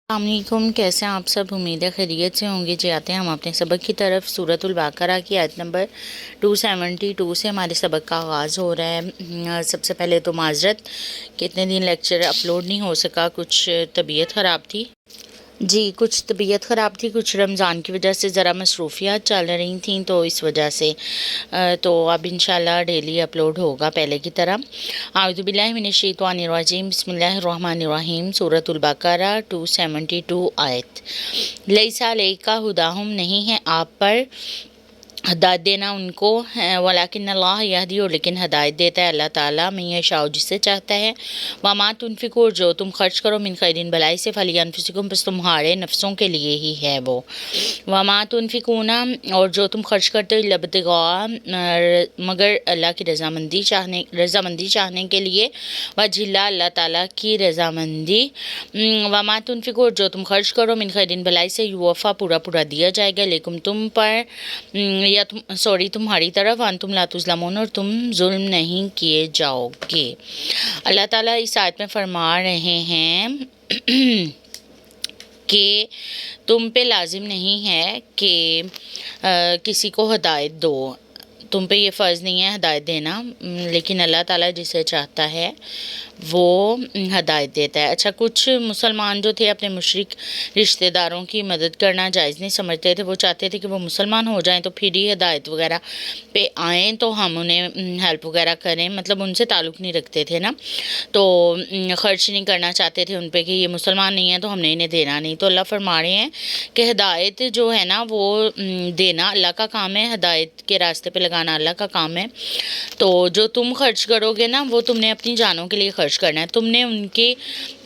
السلام علیکم، کیسے ہیں آپ سب؟ امید ہے خیریت سے ہوں گے۔ جی آتے ہیں ہم اپنے سبق کی طرف۔ سورۃ البقرہ کی آیت نمبر 272 سے ہمارے سبق کا آغاز ہو رہا ہے۔ سب سے پہلے تو معذرت کہ اتنے دن لیکچر اپلوڈ نہیں ہو سکا، کچھ طبیعت خراب تھی۔ کچھ طبیعت خراب تھی، کچھ رمضان کی وجہ سے ذرا مصروفیات چل رہی تھیں، تو اس وجہ سے تو اب انشاءاللہ ڈیلی اپلوڈ ہوگا پہلے کی طرح۔ اعوذ باللہ من الشیطان الرجیم، بسم اللہ الرحمن الرحیم۔ سورۃ البقرہ 272 آیت۔ لیس علیک ھداھم، نہیں ہے آپ پر ہدایت دینا ان کو، ولیکن اللہ یہدی، اور لیکن ہدایت دیتا ہے اللہ تعالیٰ، من یشاء، جس سے چاہتا ہے۔ وما تنفقوا، اور جو تم خرچ کرو، من خیر، بھلائی سے، فلانفسکم، بس تمہارے نفسوں کے لیے ہی ہے وہ۔ وما تنفقون، اور جو تم خرچ کرتے ہو، الا ابتغاء، مگر اللہ کی رضامندی چاہنے کے لیے، وجہ اللہ، اللہ تعالیٰ کی رضامندی۔ وما تنفقوا، اور جو تم خرچ کرو، من خیر، بھلائی سے، یوفا، پورا دیا جائے گا، لیکن تم پر، تمہاری طرف، انتم لا تظلمون، اور تم ظلم نہیں کیے جاؤ گے۔ اللہ تعالیٰ اس آیت میں فرما رہے ہیں کہ تم پہ لازم نہیں ہے کہ کسی کو ہدایت دو، تم پہ یہ فرض نہیں ہے ہدایت دینا، لیکن اللہ تعالیٰ جسے چاہتا ہے وہ ہدایت دیتا ہے۔ اچھا، کچھ مسلمان جو تھے اپنے مشرک رشتہ داروں کی مدد کرنا جائز نہیں سمجھتے تھے، وہ چاہتے تھے کہ وہ مسلمان ہو جائیں تو پھر ہی ہدایت وغیرہ پہ آئیں تو ہم انہیں ہیلپ وغیرہ کریں، مطلب ان سے تعلق نہیں رکھتے تھے نا، تو خرچ نہیں کرنا چاہتے تھے ان پہ کہ یہ مسلمان نہیں ہے تو ہم نے انہیں دینا نہیں۔ تو اللہ فرما رہے ہیں کہ ہدایت جو ہے نا وہ دینا اللہ کا کام ہے، ہدایت کے راستے پہ لگانا اللہ کا کام ہے۔ تو جو تم خرچ کرو گے نا وہ تم نے اپنی جانوں کے لیے خرچ کرنا ہے، تم نے ان کے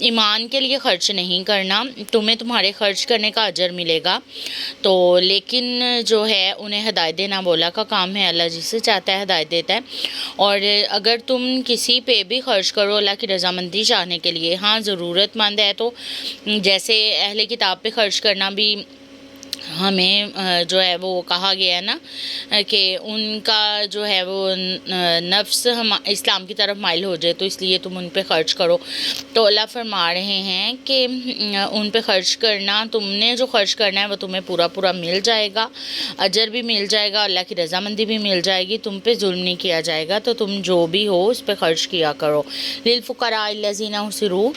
ایمان کے لیے خرچ نہیں کرنا، تمہیں تمہارے خرچ کرنے کا اجر ملے گا۔ تو لیکن جو ہے انہیں ہدایت دینا وہ اللہ کا کام ہے، اللہ جس سے چاہتا ہے ہدایت دیتا ہے۔ اور اگر تم کسی پہ بھی خرچ کرو اللہ کی رضامندی چاہنے کے لیے، ہاں ضرورت مند ہے تو جیسے اہل کتاب پہ خرچ کرنا بھی ہمیں جو ہے وہ کہا گیا ہے نا کہ ان کا جو ہے وہ نفس اسلام کی طرف مائل ہو جائے، تو اس لیے تم ان پہ خرچ کرو۔ تو اللہ فرما رہے ہیں کہ ان پہ خرچ کرنا، تم نے جو خرچ کرنا ہے وہ تمہیں پورا مل جائے گا، اجر بھی مل جائے گا، اللہ کی رضامندی بھی مل جائے گی، تم پہ ظلم نہیں کیا جائے گا، تو تم جو بھی ہو اس پہ خرچ کیا کرو۔ للفقراء الذین احصروا،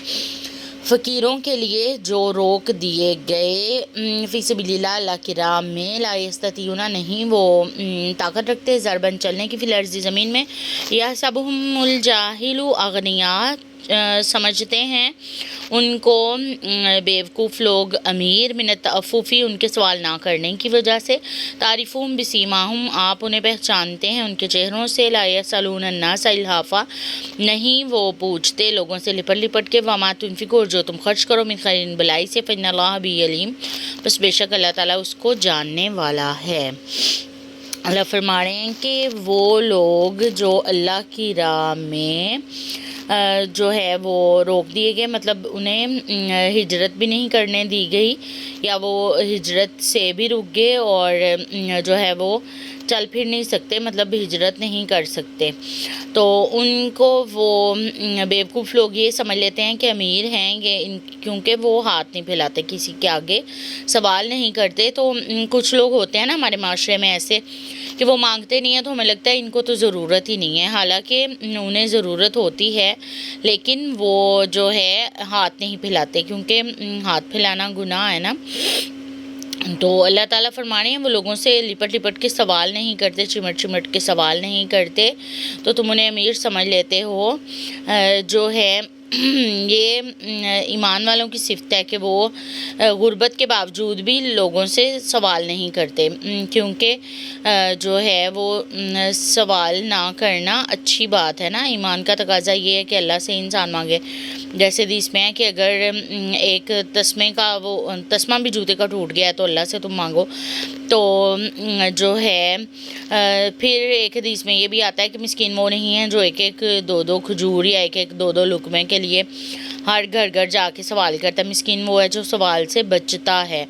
فقیروں کے لیے جو روک دیے گئے، فی سبیل اللہ، اللہ کی راہ میں، لا یستطیعون، نہیں وہ طاقت رکھتے ضربن، چلنے کی، فی الارض، زمین میں، یحسبہم الجاہل اغنیاء، سمجھتے ہیں ان کو بیوقوف لوگ امیر، من التعفف، ان کے سوال نہ کرنے کی وجہ سے، تعرفہم بسیماہم، آپ انہیں پہچانتے ہیں ان کے چہروں سے، لا یسألون الناس الحافا، نہیں وہ پوچھتے لوگوں سے لپٹ کے، وما تنفقوا، اور جو تم خرچ کرو، من خیر، بلائی سے، فإن اللہ بہ علیم، بس بے شک اللہ تعالیٰ اس کو جاننے والا ہے۔ اللہ فرما رہے ہیں کہ وہ لوگ جو اللہ کی راہ میں جو ہے وہ روک دیے گئے، مطلب انہیں ہجرت بھی نہیں کرنے دی گئی، یا وہ ہجرت سے بھی رک گئے اور جو ہے وہ چل پھر نہیں سکتے، مطلب ہجرت نہیں کر سکتے، تو ان کو وہ بیوقوف لوگ یہ سمجھ لیتے ہیں کہ امیر ہیں یہ، کیونکہ وہ ہاتھ نہیں پھیلاتے، کسی کے آگے سوال نہیں کرتے۔ تو کچھ لوگ ہوتے ہیں نا ہمارے معاشرے میں ایسے کہ وہ مانگتے نہیں ہیں، تو ہمیں لگتا ہے ان کو تو ضرورت ہی نہیں ہے، حالانکہ انہیں ضرورت ہوتی ہے، لیکن وہ جو ہے ہاتھ نہیں پھیلاتے، کیونکہ ہاتھ پھیلانا گناہ ہے نا۔ تو اللہ تعالیٰ فرما رہے ہیں وہ لوگوں سے لپٹ کے سوال نہیں کرتے، چمٹ کے سوال نہیں کرتے، تو تم انہیں امیر سمجھ لیتے ہو۔ جو ہے یہ ایمان والوں کی صفت ہے کہ وہ غربت کے باوجود بھی لوگوں سے سوال نہیں کرتے، کیونکہ جو ہے وہ سوال نہ کرنا اچھی بات ہے نا، ایمان کا تقاضا یہ ہے کہ اللہ سے انسان مانگے، جیسے حدیث میں ہے کہ اگر ایک تسمہ بھی جوتے کا ٹوٹ گیا ہے تو اللہ سے تم مانگو۔ تو جو ہے پھر ایک حدیث میں یہ بھی آتا ہے کہ مسکین وہ نہیں ہے جو ایک دو کھجور یا ایک دو لقمے کے لیے ہر گھر جا کے سوال کرتا ہے، مسکین وہ ہے جو سوال سے بچتا ہے۔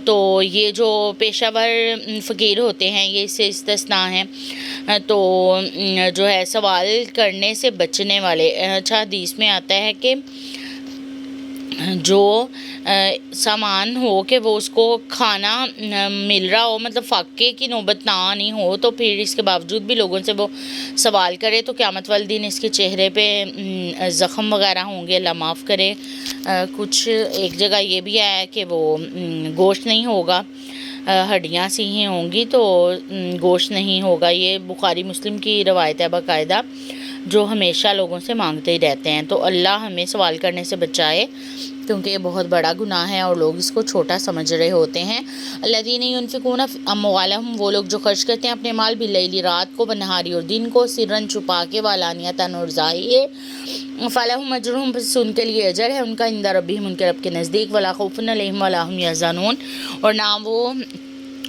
تو یہ جو پیشہ ور فقیر ہوتے ہیں یہ اس سے استثناء ہیں، تو جو ہے سوال کرنے سے بچنے والے۔ اچھا، حدیث میں آتا ہے کہ جو سامان ہو کہ وہ اس کو کھانا مل رہا ہو، مطلب فاقے کی نوبت نہ آنی ہو، تو پھر اس کے باوجود بھی لوگوں سے وہ سوال کرے تو قیامت والے دن اس کے چہرے پہ زخم وغیرہ ہوں گے، اللہ معاف کرے۔ کچھ ایک جگہ یہ بھی ہے کہ وہ گوشت نہیں ہوگا، ہڈیاں سی ہی ہوں گی تو گوشت نہیں ہوگا۔ یہ بخاری مسلم کی روایت ہے باقاعدہ، جو ہمیشہ لوگوں سے مانگتے ہی رہتے ہیں۔ تو اللہ ہمیں سوال کرنے سے بچائے، کیونکہ یہ بہت بڑا گناہ ہے اور لوگ اس کو چھوٹا سمجھ رہے ہوتے ہیں۔ الذین ینفقون اموالہم، وہ لوگ جو خرچ کرتے ہیں اپنے مال باللیل، رات کو، بنہاری، اور دن کو، سرن، چھپا کے، وعلانیۃ، اور ظاہر، فلہم اجرہم، پس ان کے لیے اجر ہے ان کا، عند ربہم، ان کے رب کے نزدیک، ولا خوف علیہم ولا ہم یحزنون، اور نہ وہ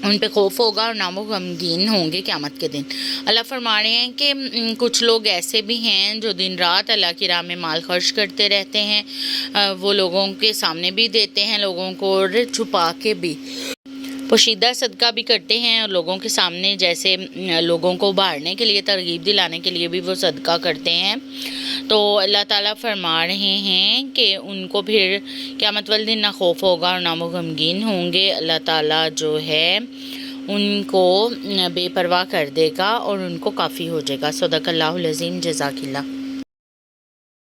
ان پہ خوف ہوگا اور نہ وہ غمگین ہوں گے قیامت کے دن۔ اللہ فرما رہے ہیں کہ کچھ لوگ ایسے بھی ہیں جو دن رات اللہ کی راہ میں مال خرچ کرتے رہتے ہیں، وہ لوگوں کے سامنے بھی دیتے ہیں لوگوں کو، اور چھپا کے بھی، پوشیدہ صدقہ بھی کرتے ہیں، اور لوگوں کے سامنے جیسے لوگوں کو ابھارنے کے لیے، ترغیب دلانے کے لیے بھی وہ صدقہ کرتے ہیں۔ تو اللہ تعالیٰ فرما رہے ہیں کہ ان کو پھر قیامت والے دن نہ خوف ہوگا اور نہ وہ غمگین ہوں گے۔ اللہ تعالیٰ جو ہے ان کو بے پرواہ کر دے گا اور ان کو کافی ہو جائے گا۔ صدق اللہ العظیم۔ جزاک اللہ۔